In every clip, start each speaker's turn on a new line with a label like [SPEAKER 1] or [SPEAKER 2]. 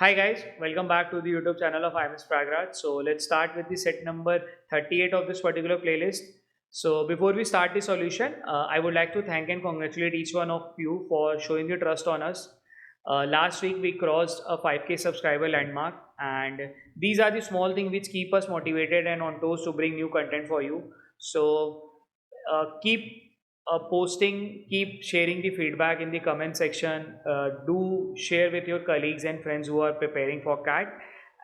[SPEAKER 1] Hi guys, welcome back to the YouTube channel of IMS Pragraj. So let's start with the set number 38 of this particular playlist. So before we start the solution, I would like to thank and congratulate each one of you for showing your trust on us. Last week we crossed a 5k subscriber landmark, and these are the small things which keep us motivated and on toes to bring new content for you. So keep posting, keep sharing the feedback in the comment section. Do share with your colleagues and friends who are preparing for CAT.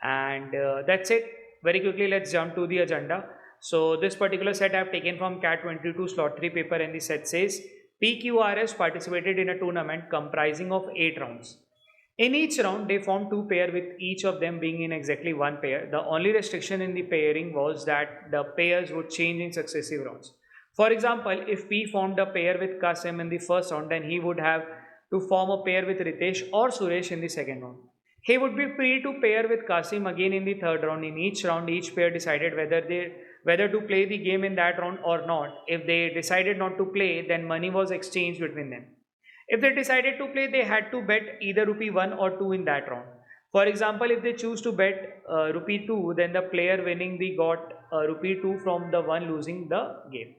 [SPEAKER 1] And that's it. Very quickly, let's jump to the agenda. So this particular set I've taken from CAT 22 slot 3 paper, and the set says PQRS participated in a tournament comprising of 8 rounds. In each round, they formed two pairs with each of them being in exactly one pair. The only restriction in the pairing was that the pairs would change in successive rounds. For example, if P formed a pair with Kasim in the first round, then he would have to form a pair with Ritesh or Suresh in the second round. He would be free to pair with Kasim again in the third round. In each round, each pair decided whether to play the game in that round or not. If they decided not to play, then money was exchanged between them. If they decided to play, they had to bet either rupee 1 or 2 in that round. For example, if they choose to bet rupee 2, then the player winning the got rupee 2 from the one losing the game.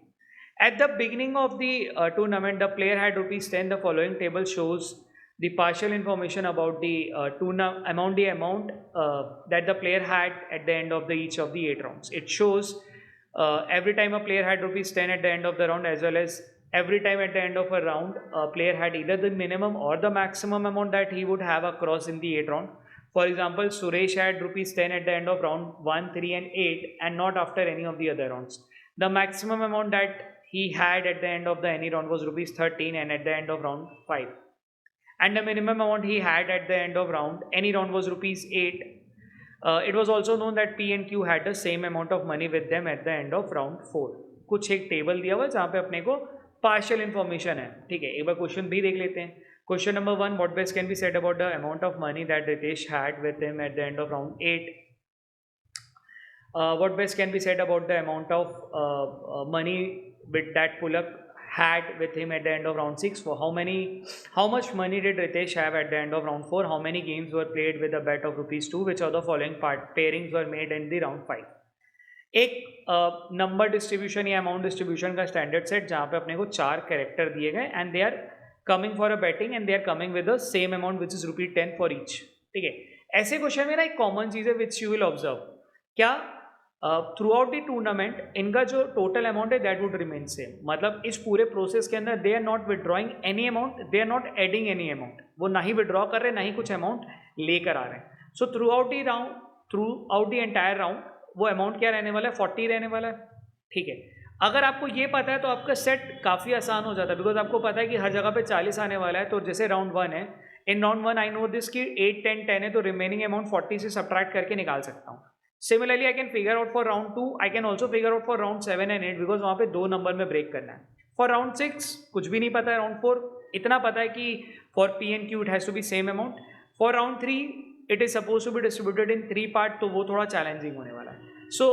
[SPEAKER 1] At the beginning of the tournament, the player had rupees 10. The following table shows the partial information about the amount that the player had at the end of each of the 8 rounds. It shows every time a player had rupees 10 at the end of the round, as well as every time at the end of a round a player had either the minimum or the maximum amount that he would have across in the 8 round. For example, Suresh had rupees 10 at the end of round 1, 3 and 8, and not after any of the other rounds. The maximum amount that he had at the end of the any round was rupees 13, and at the end of round 5, and the minimum amount he had at the end of round any round was rupees 8. It was also known that P and Q had the same amount of money with them at the end of round 4. कुछ एक table दिया हुआ जहाँ पे अपने को partial information है. ठीक है, एक बार क्वेश्चन भी देख लेते हैं. Question number 1, what best can be said about the amount of money that Ritesh had with him at the end of round 8? What best can be said about the amount of money with that Pulak had with him at the end of round 6? For how much money did Ritesh have at the end of round 4? How many games were played with a bet of rupees 2? Which of the following pairings were made in the round 5? एक number distribution या amount distribution का standard set जहाँ पे अपने को 4 character दिए गए, and they are coming for a betting, and they are coming with the same amount which is rupee 10 for each. ठीक है, ऐसे क्वेश्चन में ना एक कॉमन चीज़ है विच यू विल ऑब्जर्व. क्या थ्रू आउट द टूर्नामेंट इनका जो टोटल अमाउंट है दैट वुड रिमेन सेम. मतलब इस पूरे प्रोसेस के अंदर they are not withdrawing any amount, they are not adding any amount. वो ना ही विदड्रॉ कर रहे, ना ही कुछ अमाउंट लेकर आ रहे हैं. So through out the entire round वो अमाउंट क्या रहने वाला है? 40 रहने वाला है. ठीक है, अगर आपको ये पता है तो आपका सेट काफ़ी आसान हो जाता है, बिकॉज आपको पता है कि हर जगह पे 40 आने वाला है. तो जैसे राउंड 1 है, इन राउंड 1 आई नो दिस कि 8 10 10 है, तो रिमेनिंग अमाउंट 40 से सब्ट्रैक्ट करके निकाल सकता हूँ. Similarly I can figure out for round 2, I can also figure out for round 7 and 8, because वहाँ पे 2 नंबर में ब्रेक करना है. फॉर राउंड 6 कुछ भी नहीं पता है. राउंड 4 इतना पता है कि for p and q it has to be same amount. For round 3 it is suppose to be distributed in 3 part, तो वो थोड़ा चैलेंजिंग होने वाला है. So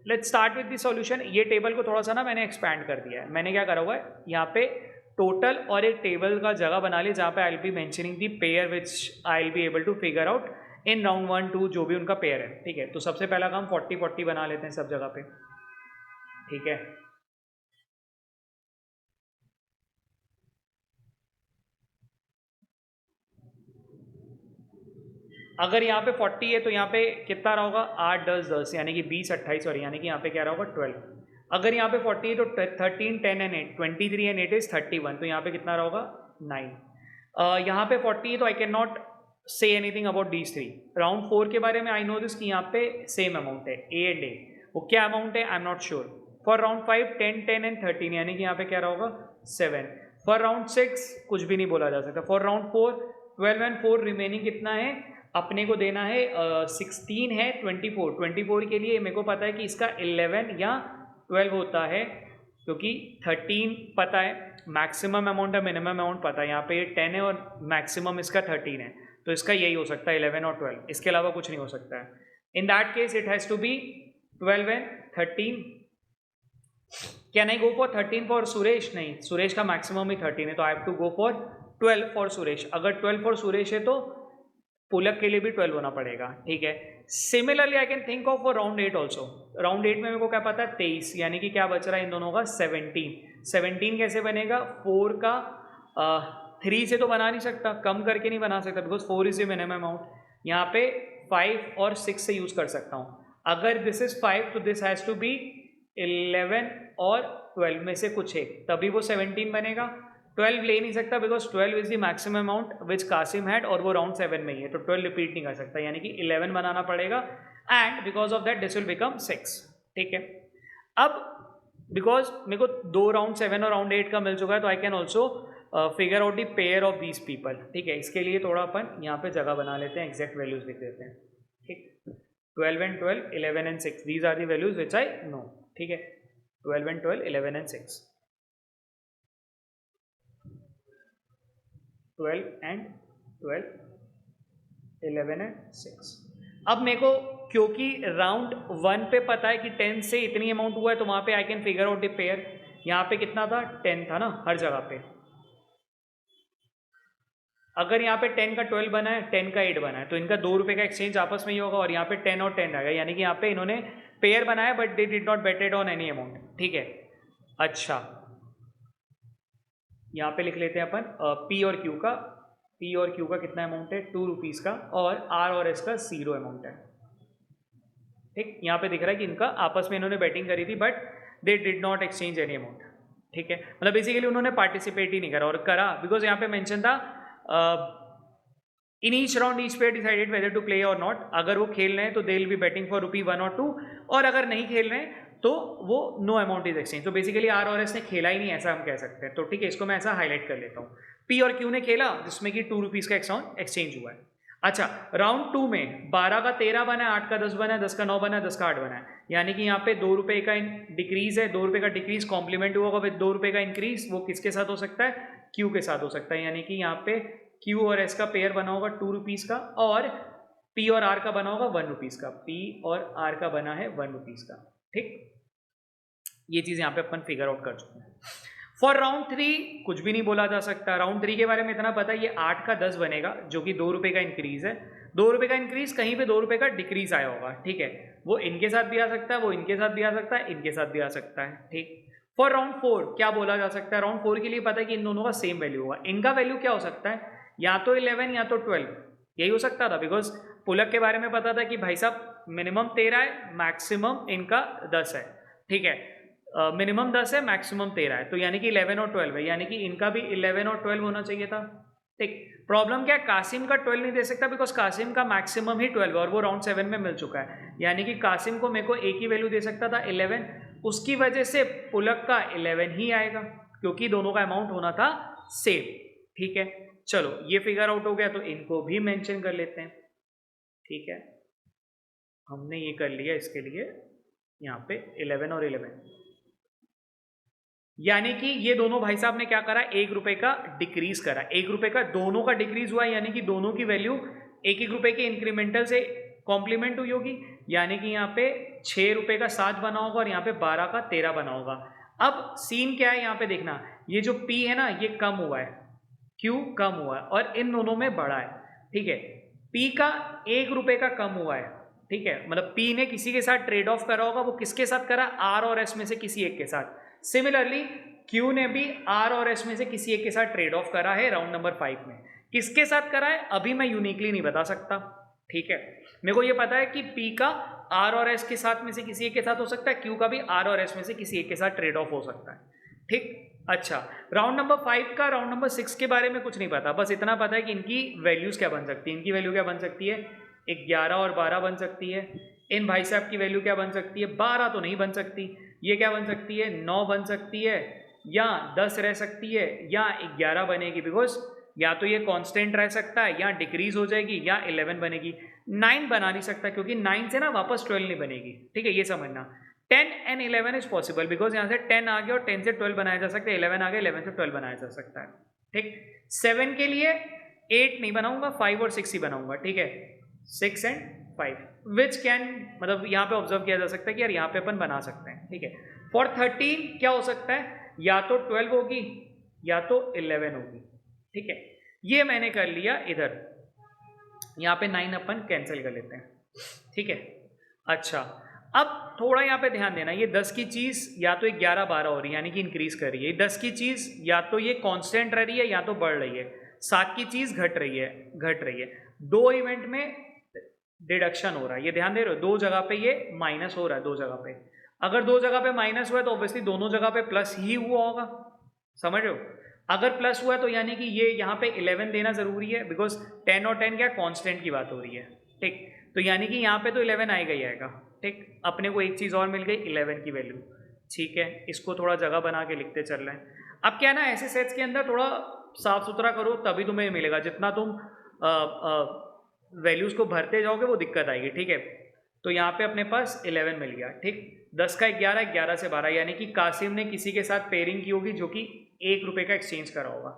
[SPEAKER 1] let's start with the solution. ये टेबल को थोड़ा सा ना मैंने एक्सपैंड कर दिया है. मैंने क्या करा हुआ है यहाँ पे टोटल और एक टेबल का जगह बना ली जहाँ पे I will be mentioning the pair which I will be able to figure out in round 1 2 जो भी उनका पेयर है. ठीक है, तो सबसे पहला काम 40 40 बना लेते हैं सब जगह पे. ठीक है, अगर यहाँ पे 40 है तो यहाँ पे कितना रहा होगा? 8 10 10 यानी कि 20 28, सॉरी यानी कि यहाँ पे क्या रहा होगा? 12. अगर यहाँ पे 40 है तो 13 10 एंड 8, 23 एंड 8 इज 31, तो यहाँ पे कितना रहा होगा? 9. यहाँ पे 40 है तो आई can not say anything about these 3. Round 4 के बारे में आई नो दिस कि यहाँ पे सेम अमाउंट है ए एंड ए. वो क्या अमाउंट है I am not sure. For round 5 10 10 and 13 यानी कि यहाँ पे क्या रहा होगा? 7. फॉर राउंड 6 कुछ भी नहीं बोला जा सकता. फॉर राउंड 4 12 एंड 4 रिमेनिंग कितना है अपने को देना है? 16 है 24 के लिए मेरे को पता है कि इसका 11 या 12 होता है, क्योंकि 13 पता है मैक्सिमम अमाउंट है, मिनिमम अमाउंट पता है. यहाँ पे 10 है और मैक्सिमम इसका 13 है, तो इसका यही हो सकता है 11 और 12, इसके अलावा कुछ नहीं हो सकता है. In that case it has to be 12 and 13. क्या नहीं गो फॉर 13 फॉर सुरेश? नहीं, सुरेश का मैक्सिमम ही 13 है, तो I have to go for 12 for Suresh. अगर 12 फॉर सुरेश है तो पुलक के लिए भी 12 होना पड़ेगा, ठीक है। Similarly I can think of round 8 also. Round 8 में मेरे को क्या पता है 23, यानी कि क्या बच रहा है इन दोनों का 17। 17 कैसे बनेगा, 4 का 3 से तो बना नहीं सकता, कम करके नहीं बना सकता, because 4 is the minimum amount. यहाँ पे 5 और 6 से यूज कर सकता हूँ। अगर दिस इज 5 तो दिस हैज टू बी 11 और 12 में से कुछ एक, तभी वो 17 बनेगा। 12 ले नहीं सकता because 12 is the maximum amount which Kasim had, और वो राउंड 7 में ही है, तो 12 रिपीट नहीं कर सकता, यानी कि 11 बनाना पड़ेगा, and because of that this will become 6, ठीक है। अब बिकॉज मेरे को 2 राउंड 7 और राउंड 8 का मिल चुका है, तो I can also figure out the pair of these people, ठीक है। इसके लिए थोड़ा अपन यहाँ पे जगह बना लेते हैं, एग्जैक्ट वैल्यूज लिख देते हैं, ठीक। 12 and 12, 11 and 6, these are the values which I know, ठीक है। 12 and 12, 11 and 6, 12 and 12, 11 and 6। अब मेरे को क्योंकि राउंड 1 पे पता है कि 10 से इतनी अमाउंट हुआ है, तो वहाँ पे I can figure out the pair. यहाँ पे कितना था, 10 था ना हर जगह पे। अगर यहाँ पे 10 का 12 बना है, 10 का 8 बना है, तो इनका 2 रुपये का एक्सचेंज आपस में ही होगा, और यहाँ पे 10 और 10 आएगा, यानी कि यहाँ पे इन्होंने पेयर बनाया but they did not betted on any amount, ठीक है। अच्छा, यहाँ पे लिख लेते हैं अपन पी और क्यू का। पी और क्यू का कितना अमाउंट है, 2 रुपीज़ का, और आर और एस का 0 अमाउंट है, ठीक। यहाँ पे दिख रहा है कि इनका आपस में इन्होंने बैटिंग करी थी but they did not exchange any amount, ठीक है। मतलब बेसिकली उन्होंने पार्टिसिपेट ही नहीं करा, और करा बिकॉज यहाँ पे मेंशन था in each round each player decided whether to play और नॉट। अगर वो खेल रहे हैं तो they will be betting for ₹1 और 2, और अगर नहीं खेल रहे हैं तो वो नो अमाउंट इज एक्सचेंज। तो बेसिकली आर और एस ने खेला ही नहीं, ऐसा हम कह सकते हैं, तो ठीक है, इसको मैं ऐसा हाईलाइट कर लेता हूँ। पी और क्यू ने खेला जिसमें कि 2 रुपीज़ का एक्सचेंज हुआ है। अच्छा, राउंड 2 में 12 का 13 बना है, 8 का 10 बना है, 10 का 9 बना है, 10 का 8 बना है, यानी कि यहाँ पे 2 रुपये का डिक्रीज है, 2 रुपये का डिक्रीज कॉम्प्लीमेंट हुआ विद 2 रुपये का इंक्रीज, वो किसके साथ हो सकता है, क्यू के साथ हो सकता है। यानी कि यहाँ पे क्यू और एस का पेयर बना होगा 2 रुपीज़ का, और पी और आर का बना होगा 1 रुपीज़ का। पी और आर का बना है 1 रुपीज़ का, ठीक। ये चीज़ यहाँ पे अपन फिगर आउट कर चुके हैं। फॉर राउंड 3 कुछ भी नहीं बोला जा सकता। राउंड 3 के बारे में इतना पता है, ये 8 का 10 बनेगा, जो कि 2 रुपये का इंक्रीज है। 2 रुपये का इंक्रीज, कहीं पे 2 रुपये का डिक्रीज आया होगा, ठीक है। वो इनके साथ भी आ सकता है, वो इनके साथ भी आ सकता है, इनके साथ भी आ सकता है, ठीक। फॉर राउंड 4 क्या बोला जा सकता है, राउंड 4 के लिए पता है कि इन दोनों का सेम वैल्यू होगा। इनका वैल्यू क्या हो सकता है, या तो 11 या तो 12, यही हो सकता था, बिकॉज पुलक के बारे में पता था कि भाई साहब मिनिमम 13 है, मैक्सिमम इनका 10 है, ठीक है। मिनिमम 10 है, मैक्सिमम 13 है, तो यानी कि 11 और 12 है, यानी कि इनका भी 11 और 12 होना चाहिए था, ठीक। प्रॉब्लम क्या है, कासिम का 12 नहीं दे सकता बिकॉज कासिम का मैक्सिमम ही 12 है, और वो राउंड 7 में मिल चुका है, यानी कि कासिम को मेरे को एक ही वैल्यू दे सकता था 11, उसकी वजह से पुलक का 11 ही आएगा, क्योंकि दोनों का अमाउंट होना था सेम, ठीक है। चलो ये फिगर आउट हो गया, तो इनको भी मेंशन कर लेते हैं, ठीक है। हमने ये कर लिया, इसके लिए यहाँ पे 11 और 11, यानी कि ये दोनों भाई साहब ने क्या करा, 1 रुपये का डिक्रीज करा, 1 रुपये का दोनों का डिक्रीज हुआ, यानी कि दोनों की वैल्यू 1-1 रुपये के इंक्रीमेंटल से कॉम्प्लीमेंट हुई होगी, यानी कि यहाँ पे 6 रुपये का 7 बना होगा, और यहाँ पे 12 का 13 बना होगा। अब सीन क्या है यहाँ पे देखना, ये जो P है ना, ये कम हुआ है, Q कम हुआ है, और इन दोनों में बढ़ा है, ठीक है। P का 1 रुपये का कम हुआ है, ठीक है, मतलब P ने किसी के साथ ट्रेड ऑफ करा होगा, वो किसके साथ करा, R और S में से किसी एक के साथ। सिमिलरली Q ने भी R और S में से किसी एक के साथ ट्रेड ऑफ करा है राउंड नंबर 5 में। किसके साथ करा है अभी मैं यूनिकली नहीं बता सकता, ठीक है। मेरे को ये पता है कि P का R और S के साथ में से किसी एक के साथ हो सकता है, Q का भी R और S में से किसी एक के साथ ट्रेड ऑफ हो सकता है, ठीक। अच्छा, राउंड नंबर 5 का राउंड नंबर 6 के बारे में कुछ नहीं पता, बस इतना पता है कि इनकी वैल्यूज क्या बन सकती है। इनकी वैल्यू क्या बन सकती है, 11 और 12 बन सकती है। इन भाई साहब की वैल्यू क्या बन सकती है, 12 तो नहीं बन सकती, ये क्या बन सकती है, 9 बन सकती है, या 10 रह सकती है, या 11 बनेगी, बिकॉज या तो ये कांस्टेंट रह सकता है, या डिक्रीज हो जाएगी, या 11 बनेगी। 9 बना नहीं सकता, क्योंकि 9 से ना वापस 12 नहीं बनेगी, ठीक है, ये समझना। 10 एंड 11 इज पॉसिबल, बिकॉज यहाँ से 10 आ गया और 10 से 12 बनाया जा सकता है, 11 आ गया, 11 से 12 बनाया जा सकता है, ठीक। 7 के लिए 8 नहीं बनाऊंगा, 5 और 6 ही बनाऊंगा, ठीक है, 6 एंड 5, विच कैन, मतलब यहाँ पे ऑब्जर्व किया जा सकता है कि यार यहाँ पे अपन बना सकते हैं, ठीक है। फॉर 13 क्या हो सकता है, या तो 12 होगी या तो 11 होगी, ठीक है। ये मैंने कर लिया इधर, यहाँ पे 9 अपन कैंसिल कर लेते हैं, ठीक है। अच्छा, अब थोड़ा यहाँ पे ध्यान देना, ये 10 की चीज़ या तो 11 12 हो रही है यानी कि इंक्रीज कर रही है, 10 की चीज़ या तो ये कांस्टेंट रह रही है या तो बढ़ रही है, 7 की चीज़ घट रही है। दो इवेंट में डिडक्शन हो रहा है, ये ध्यान दे रहे हो, दो जगह पे ये माइनस हो रहा है, दो जगह पे। अगर दो जगह पे माइनस हुआ है तो ऑब्वियसली दोनों जगह पे प्लस ही हुआ होगा, समझ रहे हो। अगर प्लस हुआ है तो यानी कि ये यहाँ पे 11 देना जरूरी है, बिकॉज 10 और 10 क्या कांस्टेंट की बात हो रही है, ठीक। तो यानी कि यहाँ पे तो 11 आएगा ही आएगा, ठीक। अपने को एक चीज़ और मिल गई 11 की वैल्यू, ठीक है। इसको थोड़ा जगह बना के लिखते चल रहे हैं। अब क्या है ना, ऐसे सेट्स के अंदर थोड़ा साफ सुथरा करो तभी तुम्हें मिलेगा, जितना तुम वैल्यूज़ को भरते जाओगे वो दिक्कत आएगी, ठीक है। तो यहाँ पे अपने पास 11 मिल गया, ठीक। 10 का 11, 11 से 12, यानी कि कासिम ने किसी के साथ पेयरिंग की होगी जो कि 1 रुपये का एक्सचेंज करा होगा,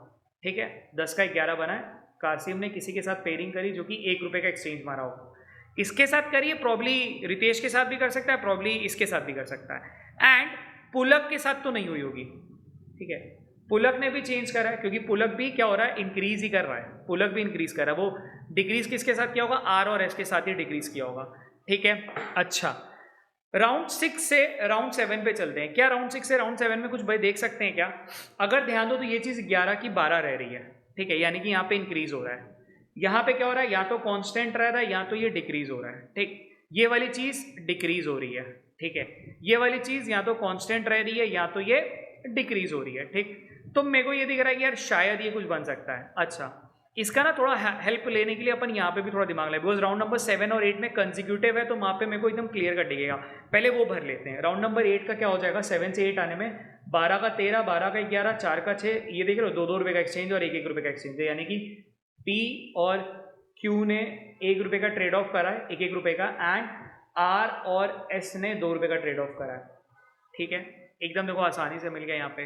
[SPEAKER 1] ठीक है। 10 का 11 बना है, कासिम ने किसी के साथ पेयरिंग करी जो कि 1 रुपये का एक्सचेंज मारा होगा। इसके साथ करिए, प्रॉब्ली रितेश के साथ भी कर सकता है, प्रॉब्ली इसके साथ भी कर सकता है, एंड पुलक के साथ तो नहीं हुई होगी, ठीक है। पुलक ने भी चेंज करा है क्योंकि पुलक भी क्या हो रहा है, इंक्रीज ही कर रहा है, पुलक भी इंक्रीज कर रहा है। वो डिक्रीज किसके साथ किया होगा, आर और एस के साथ ही डिक्रीज किया होगा, ठीक है। अच्छा, राउंड 6 से राउंड 7 पे चलते हैं। क्या राउंड 6 से राउंड 7 में कुछ भाई देख सकते हैं क्या? अगर ध्यान दो तो ये चीज़ 11 की 12 रह रही है, ठीक है, यानी कि यहाँ पे इंक्रीज हो रहा है। यहाँ पे क्या हो रहा है, या तो कांस्टेंट रह रहा है या तो ये डिक्रीज हो रहा है, ठीक। ये वाली चीज़ डिक्रीज हो रही है, ठीक है। ये वाली चीज़ या तो कांस्टेंट रह रही है या तो ये डिक्रीज हो रही है, ठीक। तो मेरे को ये दिख रहा है कि यार शायद ये कुछ बन सकता है। अच्छा, इसका ना थोड़ा हेल्प लेने के लिए अपन यहाँ पे भी थोड़ा दिमाग लगाए, बिकॉज राउंड नंबर 7 और 8 में कंसिक्यूटिव है, तो वहाँ पे मेरे को एकदम क्लियर कर दिखेगा। पहले वो भर लेते हैं। राउंड नंबर 8 का क्या हो जाएगा, 7 से 8 आने में 12 का 13, 12 का 11, 4 का 6, ये देख रहे हो, 2 2 रुपये का एक्सचेंज और 1 1 रुपये का एक्सचेंज है, यानी कि पी और क्यू ने 1 रुपये का ट्रेड ऑफ करा है, 1 1 रुपये का, एंड आर और एस ने 2 रुपये का ट्रेड ऑफ करा है, ठीक है। एकदम देखो आसानी से मिल गया यहाँ पे।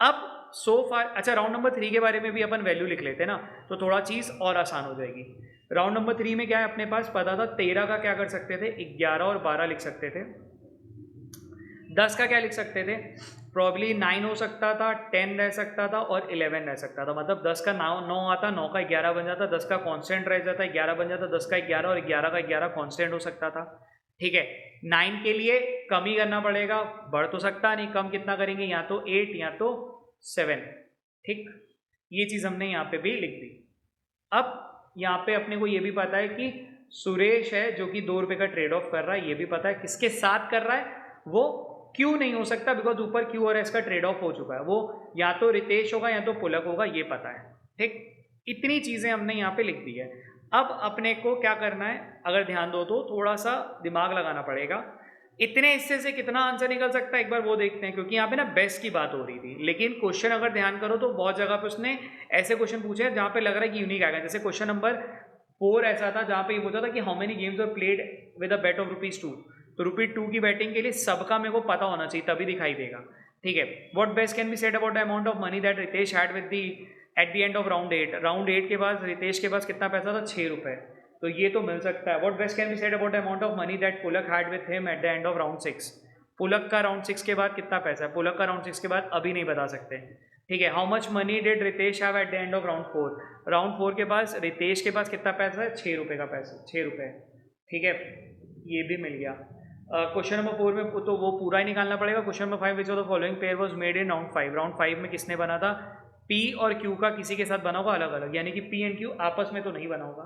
[SPEAKER 1] अब सो फार, अच्छा राउंड नंबर 3 के बारे में भी अपन वैल्यू लिख लेते हैं ना, तो थोड़ा चीज़ और आसान हो जाएगी। राउंड नंबर 3 में क्या है, अपने पास पता था 13 का क्या कर सकते थे, 11 और 12 लिख सकते थे। 10 का क्या लिख सकते थे, प्रॉब्ली 9 हो सकता था, 10 रह सकता था और 11 रह सकता था। मतलब 10 का 9 आता, 9 का 11 बन जाता, 10 का कांस्टेंट रह जाता, 11 बन जाता, 10 का 11 और 11 का 11 कांस्टेंट हो सकता था, ठीक है। 9 के लिए कम ही करना पड़ेगा, बढ़ तो सकता नहीं, कम कितना करेंगे, या तो 8 या तो 7, ठीक। ये चीज़ हमने यहाँ पे भी लिख दी। अब यहाँ पे अपने को ये भी पता है कि सुरेश है जो कि 2 रुपये का ट्रेड ऑफ कर रहा है, ये भी पता है किसके साथ कर रहा है, वो क्यू नहीं हो सकता, बिकॉज ऊपर क्यू और एस का ट्रेड ऑफ हो चुका है, वो या तो रितेश होगा या तो पुलक होगा, ये पता है, ठीक। इतनी चीज़ें हमने यहाँ पे लिख दी है। अब अपने को क्या करना है, अगर ध्यान दो तो थोड़ा सा दिमाग लगाना पड़ेगा। इतने हिस्से से कितना आंसर निकल सकता है एक बार वो देखते हैं, क्योंकि यहाँ पे ना बेस्ट की बात हो रही थी, लेकिन क्वेश्चन अगर ध्यान करो तो बहुत जगह पे उसने ऐसे क्वेश्चन पूछे हैं जहाँ पे लग रहा है कि यूनिक आएगा। जैसे क्वेश्चन नंबर 4 ऐसा था जहाँ पे ये पूछा था कि how many games are played with a bet of ₹2, तो ₹2 की बैटिंग के लिए सबका मेरे को पता होना चाहिए तभी दिखाई देगा, ठीक है। What best can be said about the amount of money that Ritesh had with the at the end of round 8। Round 8 के बाद रितेश के पास कितना पैसा था, 6 रुपये, तो ये तो मिल सकता है। What best can be said about the amount of money that Pulak had with him at the end of round 6। पुलक का राउंड 6 के बाद कितना पैसा है, पुलक का राउंड 6 के बाद अभी नहीं बता सकते, ठीक है। How much money did Ritesh have at the end of round 4। Round 4 के पास रितेश के पास कितना पैसा है, 6 रुपये का पैसा, 6 रुपये, ठीक है, ये भी मिल गया। क्वेश्चन नंबर 4 में तो वो पूरा ही निकालना पड़ेगा। Question number 5, which of the following pair was made in round 5। Round 5 में किसने बना था, पी और क्यू का किसी के साथ बना होगा अलग अलग, यानी कि पी एंड क्यू आपस में तो नहीं बना होगा,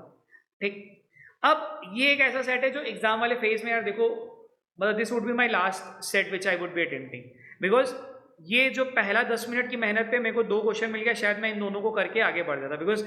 [SPEAKER 1] ठीक। अब ये एक ऐसा सेट है जो एग्जाम वाले फेज में यार देखो, मतलब this would be my last set which I would be attempting, because ये जो पहला 10 मिनट की मेहनत पे मेरे को 2 क्वेश्चन मिल गया, शायद मैं इन दोनों को करके आगे बढ़ जाता, बिकॉज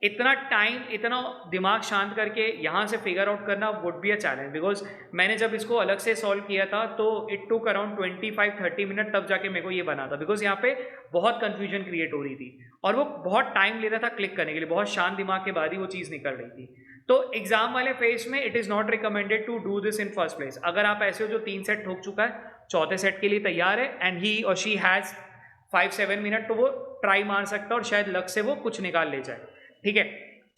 [SPEAKER 1] इतना टाइम, इतना दिमाग शांत करके यहाँ से फिगर आउट करना would be a challenge. Because मैंने जब इसको अलग से सॉल्व किया था तो इट टुक अराउंड 25-30 मिनट, तब जाके मेरे को ये बना था, बिकॉज यहाँ पे बहुत कन्फ्यूजन क्रिएट हो रही थी और वो बहुत टाइम ले रहा था क्लिक करने के लिए, बहुत शांत दिमाग के बाद ही वो चीज़ निकल रही थी। तो एग्जाम वाले फेज में it is not recommended to do this in first place. अगर आप ऐसे हो जो 3 सेट ठोक चुका है, चौथे सेट के लिए तैयार है, एंड ही और शी हैज़ 5-7 मिनट, तो वो ट्राई मार सकता है और शायद लक से वो कुछ निकाल ले जाए, ठीक है।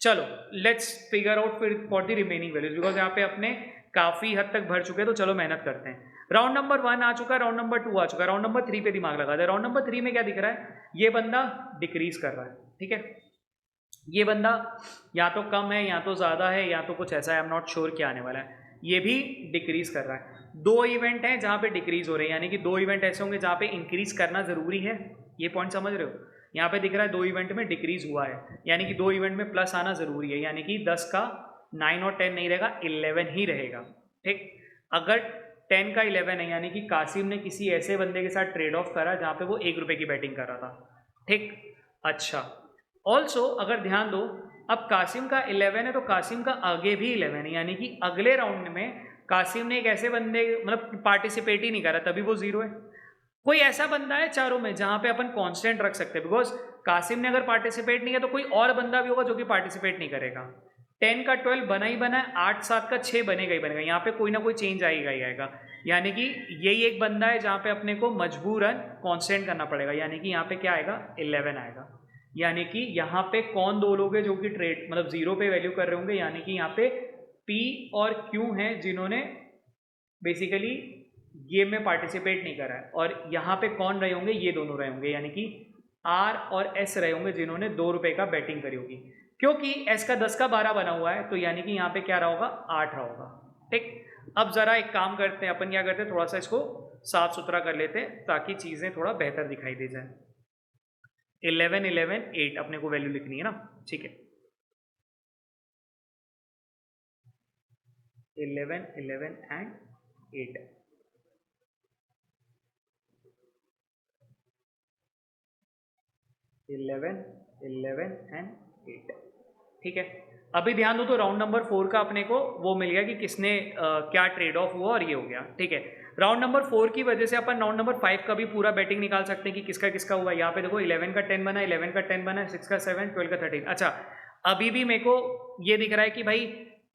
[SPEAKER 1] चलो लेट्स फिगर आउट फिर for the remaining values, because यहाँ पे अपने काफ़ी हद तक भर चुके हैं, तो चलो मेहनत करते हैं। राउंड नंबर 1 आ चुका है, राउंड नंबर 2 आ चुका है, राउंड नंबर 3 पे दिमाग लगा दे। राउंड नंबर 3 में क्या दिख रहा है, ये बंदा डिक्रीज कर रहा है, ठीक है। ये बंदा या तो कम है या तो ज़्यादा है या तो कुछ ऐसा है, आई एम नॉट श्योर क्या आने वाला है। ये भी डिक्रीज कर रहा है। दो इवेंट हैं जहाँ पे डिक्रीज हो रहे हैं, यानी कि दो इवेंट ऐसे होंगे जहाँ पे इंक्रीज करना ज़रूरी है। ये पॉइंट समझ रहे हो? यहाँ पे दिख रहा है दो इवेंट में डिक्रीज हुआ है, यानी कि दो इवेंट में प्लस आना ज़रूरी है, यानी कि 10 का 9 और 10 नहीं रहेगा, 11 ही रहेगा। ठीक, अगर 10 का 11 है यानी कि कासिम ने किसी ऐसे बंदे के साथ ट्रेड ऑफ करा जहाँ पे वो 1 रुपये की बैटिंग कर रहा था। ठीक, अच्छा, ऑल्सो अगर ध्यान दो, अब कासिम का 11 है तो कासिम का आगे भी 11 है, यानी कि अगले राउंड में कासिम ने एक ऐसे बंदे मतलब पार्टिसिपेट ही नहीं करा, तभी वो 0 है। कोई ऐसा बंदा है चारों में जहां पे अपन कांस्टेंट रख सकते हैं, बिकॉज कासिम ने अगर पार्टिसिपेट नहीं किया तो कोई और बंदा भी होगा जो कि पार्टिसिपेट नहीं करेगा। 10 का 12 बना ही बना है, 8 7 का 6 बनेगा ही बनेगा, यहाँ पे कोई ना कोई चेंज आएगा ही आएगा, यानी कि यही एक बंदा है जहाँ पे अपने को मजबूरन कांस्टेंट करना पड़ेगा, यानी कि यहाँ पे क्या आएगा, 11 आएगा। यानी कि यहाँ पे कौन दो लोग हैं जो कि ट्रेड मतलब 0 पे वैल्यू कर रहे होंगे, यानी कि यहाँ पे P और Q हैं जिन्होंने बेसिकली गेम में पार्टिसिपेट नहीं करा है, और यहाँ पे कौन रहे होंगे, ये दोनों रहे होंगे, यानी कि R और S रहे होंगे जिन्होंने 2 रुपये का बैटिंग करी होगी। क्योंकि S का 10 का 12 बना हुआ है तो यानी कि यहाँ पे क्या रहा होगा, 8 रहा होगा। ठीक, अब ज़रा एक काम करते हैं, अपन क्या करते हैं, थोड़ा सा इसको साफ सुथरा कर लेते हैं ताकि चीज़ें थोड़ा बेहतर दिखाई दे जाए। 11 11 8 अपने को वैल्यू लिखनी है ना, ठीक है। 11 11 एंड 8, 11 11 एंड 8, ठीक है। अभी ध्यान दो तो राउंड नंबर 4 का अपने को वो मिल गया कि किसने क्या ट्रेड ऑफ हुआ और ये हो गया, ठीक है। राउंड नंबर 4 की वजह से अपन राउंड नंबर 5 का भी पूरा बैटिंग निकाल सकते हैं कि किसका किसका हुआ। यहाँ पे देखो 11 का 10 बना, 11 का 10 बना, 6 का 7, 12 का 13। अच्छा, अभी भी मेरे को ये दिख रहा है कि भाई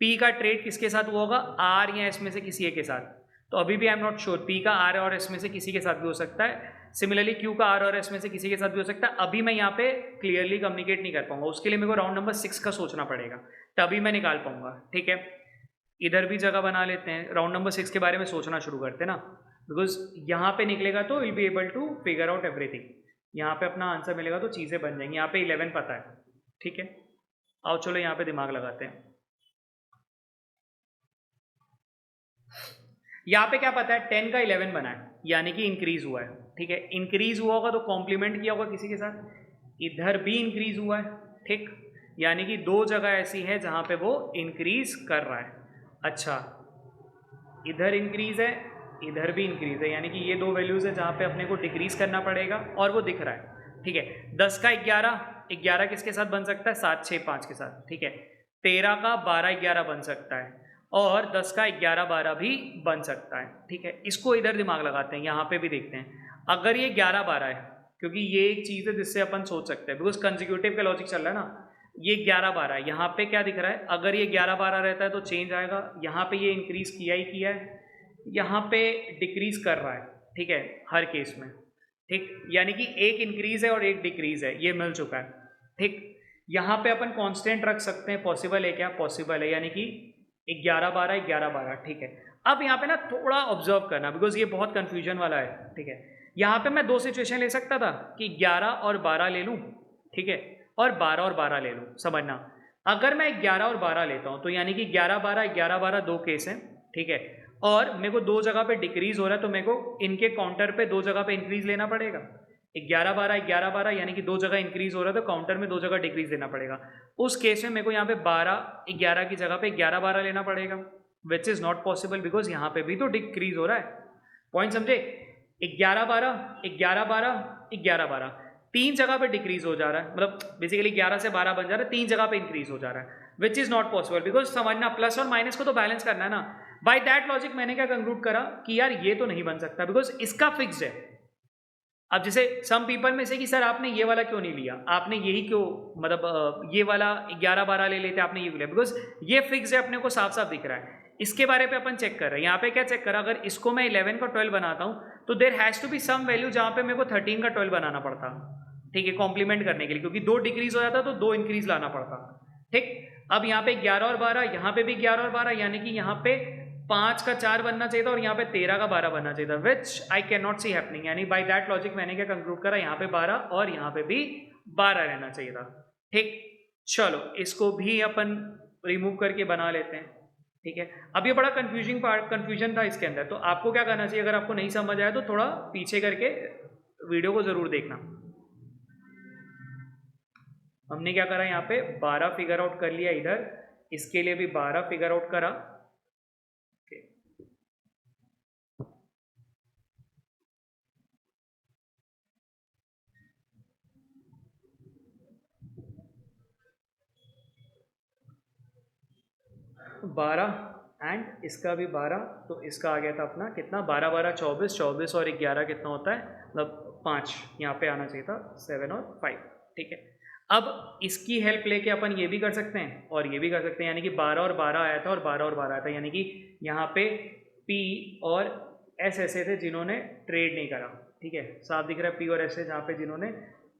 [SPEAKER 1] P का ट्रेड किसके साथ हुआ होगा, R या S में से किसी एक के साथ। तो अभी भी I am not sure, P का R और S में से किसी के साथ भी हो सकता है, सिमिलरली Q का R और S में से किसी के साथ भी हो सकता है। अभी मैं यहाँ पे क्लियरली कम्युनिकेट नहीं कर पाऊंगा, उसके लिए मेरे को राउंड नंबर 6 का सोचना पड़ेगा, तभी मैं निकाल पाऊंगा, ठीक है। इधर भी जगह बना लेते हैं, राउंड नंबर 6 के बारे में सोचना शुरू करते हैं ना, बिकॉज यहाँ पे निकलेगा तो will be able to figure out everything. यहाँ पे अपना आंसर मिलेगा तो चीज़ें बन जाएंगी। यहाँ पे 11 पता है, ठीक है। आओ चलो यहाँ पे दिमाग लगाते हैं। यहाँ पे क्या पता है, 10 का 11 बना है यानी कि इंक्रीज हुआ है, ठीक है। इंक्रीज हुआ होगा तो कॉम्प्लीमेंट किया होगा किसी के साथ, इधर भी इंक्रीज हुआ है, ठीक, यानी कि दो जगह ऐसी है जहाँ पे वो इंक्रीज कर रहा है। अच्छा, इधर इंक्रीज है, इधर भी इंक्रीज है, यानी कि ये दो वैल्यूज है जहाँ पे अपने को डिक्रीज करना पड़ेगा और वो दिख रहा है, ठीक है। 10 का 11, 11 किसके साथ बन सकता है, 7 6 5 के साथ, ठीक है। 13 का 12 11 बन सकता है, और 10 का 11 12 भी बन सकता है, ठीक है। इसको इधर दिमाग लगाते हैं, यहाँ पे भी देखते हैं। अगर ये 11 12 है, क्योंकि ये एक चीज़ है जिससे अपन सोच सकते हैं, बिकॉज कंजिक्यूटिव का लॉजिक चल रहा है ना। ये 11 12, यहाँ पे क्या दिख रहा है, अगर ये 11 12 रहता है तो चेंज आएगा, यहाँ पे ये इंक्रीज किया ही किया है, यहाँ पे डिक्रीज कर रहा है, ठीक है, हर केस में, ठीक। यानी कि एक इंक्रीज है और एक डिक्रीज है, ये मिल चुका है, ठीक। यहाँ पे अपन कांस्टेंट रख सकते हैं, पॉसिबल है क्या, पॉसिबल है, यानी कि 11 12 11 12, ठीक है। अब यहाँ पे ना थोड़ा ऑब्जर्व करना, बिकॉज ये बहुत कंफ्यूजन वाला है, ठीक है। यहाँ पे मैं दो सिचुएशन ले सकता था कि 11 और 12 ले लूँ, ठीक है, और 12 और 12 ले लूँ, समझना। अगर मैं 11 और 12 लेता हूँ तो यानी कि 11 12 11 12 दो केस हैं, ठीक है, और मेरे को दो जगह पे डिक्रीज हो रहा है तो मेरे को इनके काउंटर पे दो जगह पे इंक्रीज लेना पड़ेगा। 11 12 यानी कि दो जगह इंक्रीज हो रहा है तो काउंटर में दो जगह डिक्रीज लेना पड़ेगा। उस केस में मेरे को यहाँ पे 12 11 की जगह पे 11 12 लेना पड़ेगा, which is not possible because यहाँ पे भी तो डिक्रीज हो रहा है। पॉइंट समझे, 11 12 11 12 11 12 तीन जगह पे डिक्रीज हो जा रहा है, मतलब बेसिकली 11 से 12 बन जा रहा है, तीन जगह पे इंक्रीज हो जा रहा है, which is not possible because समझना प्लस और माइनस को तो बैलेंस करना है ना। बाय दैट लॉजिक मैंने क्या कंक्लूड करा कि यार ये तो नहीं बन सकता बिकॉज इसका फिक्स्ड है। अब जैसे सम पीपल में से कि सर आपने ये वाला क्यों नहीं लिया, आपने यही क्यों, मतलब ये वाला 11 12 ले लेते, आपने ये लिया, बिकॉज ये फिक्स है, अपने को साफ साफ दिख रहा है। इसके बारे पे अपन चेक कर रहे हैं, यहाँ पे क्या चेक करा, अगर इसको मैं 11 का 12 बनाता हूँ तो there has to be some value जहाँ पे मेरे को 13 का 12 बनाना पड़ता, ठीक है, कॉम्प्लीमेंट करने के लिए, क्योंकि दो डिक्रीज हो जाता तो दो इंक्रीज लाना पड़ता, ठीक। अब यहाँ पे 11 और 12, यहाँ पे भी 11 और 12, यानी कि यहाँ पे 5 का 4 बनना चाहिए था और यहाँ पे 13 का 12 बनना चाहिए था, which I can not see happening. यानी बाय दैट लॉजिक मैंने क्या कंक्लूड करा, यहाँ पे 12 और यहाँ पे भी 12 रहना चाहिए था, ठीक। चलो इसको भी अपन रिमूव करके बना लेते हैं, ठीक है। अब ये बड़ा कंफ्यूजन था इसके अंदर, तो आपको क्या करना चाहिए, अगर आपको नहीं समझ आया तो थोड़ा पीछे करके वीडियो को जरूर देखना। हमने क्या करा, यहाँ पे 12 फिगर आउट कर लिया, इधर इसके लिए भी 12 फिगर आउट करा। 12 एंड इसका भी 12, तो इसका आ गया था अपना कितना, 12 12 24, 24 और 11 कितना होता है, मतलब 5, यहाँ पे आना चाहिए था 7 और 5, ठीक है। अब इसकी हेल्प लेके अपन ये भी कर सकते हैं और ये भी कर सकते हैं, यानी कि 12 और 12 आया था और 12 और 12 आया था, यानी कि यहाँ पे P और S ऐसे थे जिन्होंने ट्रेड नहीं करा, ठीक है, साफ दिख रहा है P और S है जहाँ पे जिन्होंने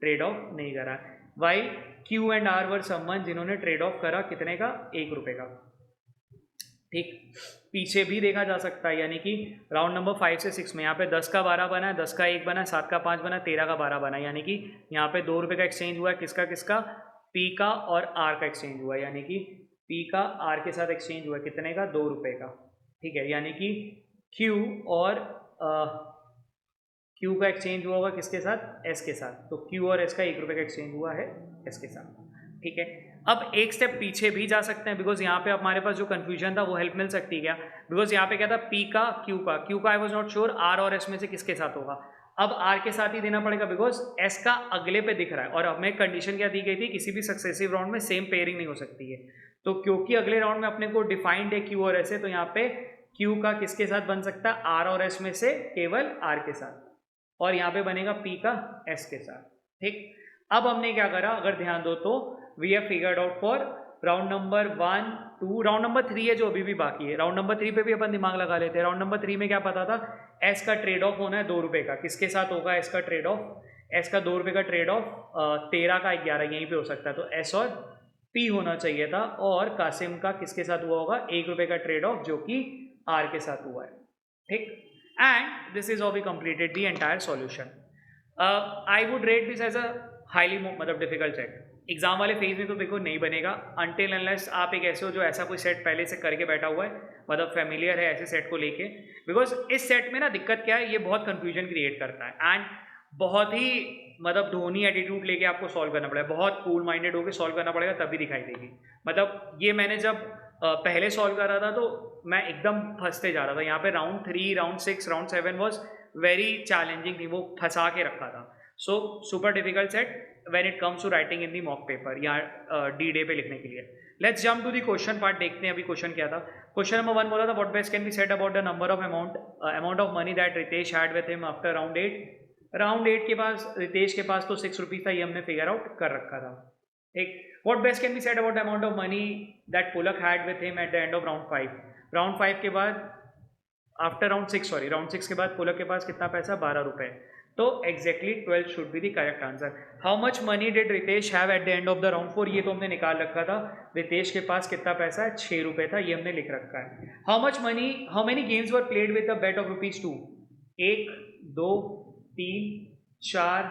[SPEAKER 1] ट्रेड ऑफ नहीं करा। Why Q and R were someone जिन्होंने ट्रेड ऑफ करा, कितने का, 1 रुपये का, ठीक। पीछे भी देखा जा सकता है, यानी कि राउंड नंबर 5 से 6 में यहाँ पे 10 का 12 बना है, 10 का 1 बना है, 7 का 5 बना है, 13 का 12 बना है, यानी कि यहाँ पे 2 रुपये का एक्सचेंज हुआ है, किसका किसका, P का और R का एक्सचेंज हुआ है, यानी कि P का R के साथ एक्सचेंज हुआ है, कितने का, 2 रुपये का, ठीक है। यानी कि Q और Q का एक्सचेंज हुआ होगा किसके साथ, S के साथ, तो Q और S का 1 रुपये का एक्सचेंज हुआ है S के साथ, ठीक है। अब एक स्टेप पीछे भी जा सकते हैं, बिकॉज यहाँ पे हमारे पास जो कंफ्यूजन था वो हेल्प मिल सकती है क्या, बिकॉज यहाँ पे क्या था, P का Q का I was not sure, R और S में से किसके साथ होगा, अब R के साथ ही देना पड़ेगा बिकॉज S का अगले पे दिख रहा है, और हमें कंडीशन क्या दी गई थी, किसी भी सक्सेसिव राउंड में सेम पेयरिंग नहीं हो सकती है, तो क्योंकि अगले राउंड में अपने को डिफाइंड है Q और S है, तो यहाँ पे Q का किसके साथ बन सकता है, R और S में से केवल R के साथ, और यहाँ पे बनेगा P का S के साथ, ठीक। अब हमने क्या करा, अगर ध्यान दो तो we have figured out for round number 1 2, round number 3 है जो अभी भी बाकी है, राउंड नंबर 3 पे भी अपन दिमाग लगा लेते हैं। राउंड नंबर 3 में क्या पता था, S का ट्रेड ऑफ होना है 2 रुपये का, किसके साथ होगा S का ट्रेड ऑफ, S का 2 रुपये का ट्रेड ऑफ 13 का 11 यहीं पे हो सकता है, तो S और P होना चाहिए था, और कासिम का किसके साथ हुआ होगा, 1 रुपये का ट्रेड ऑफ जो कि R के साथ हुआ है, ठीक। And this is how we completed the entire solution. I would rate this as a highly मतलब डिफिकल्ट सेट, एग्जाम वाले फेज में तो देखो नहीं बनेगा अनटिल अनलेस आप एक ऐसे हो जो ऐसा कोई सेट पहले से करके बैठा हुआ है, मतलब फेमिलियर है ऐसे सेट को लेके, बिकॉज इस सेट में ना दिक्कत क्या है, ये बहुत कंफ्यूजन क्रिएट करता है एंड बहुत ही मतलब धोनी एटीट्यूड लेके आपको सॉल्व करना पड़ेगा, बहुत कूल माइंडेड होकर सॉल्व करना पड़ेगा तभी दिखाई देगी। मतलब ये मैंने जब पहले सॉल्व कर रहा था तो मैं एकदम फंसते जा रहा था, यहाँ पे round 3 round 6 round 7 was very challenging थी, वो फंसा के रखा था। So super difficult set when it comes to writing in the mock paper या डी डे पे लिखने के लिए। Let's jump to the question part, देखते हैं अभी क्वेश्चन क्या था। क्वेश्चन नंबर 1 बोला था what best can be said about the number of amount of money that Ritesh had with him after round 8। Round 8 के पास रितेश के पास तो 6 रुपीज था, ये हमने फिगर आउट कर रखा था, ठीक। What best can be said about the amount of money that Pulak had with him at the end of round 5। Round 5 के बाद आफ्टर राउंड 6 सॉरी राउंड 6 के बाद पुलक के पास कितना पैसा, 12 रुपए, तो exactly 12 should be the correct answer. How much money did Ritesh have at the end of the round 4, ये तो हमने निकाल रखा था, रितेश के पास कितना पैसा है, 6 रुपए था, ये हमने लिख रखा है। How many games were played with the bet of ₹2, 1 2 3 4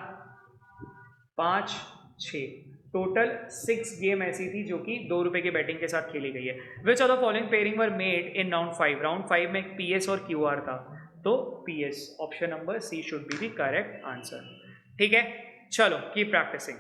[SPEAKER 1] 5 6, total 6 game ऐसी थी जो कि 2 रुपए के बैटिंग के साथ खेली गई है। Which of the following pairing were made in round 5। Round 5 में PS और QR था, तो PS option number C should be the correct answer, ठीक है। चलो कीप प्रैक्टिसिंग।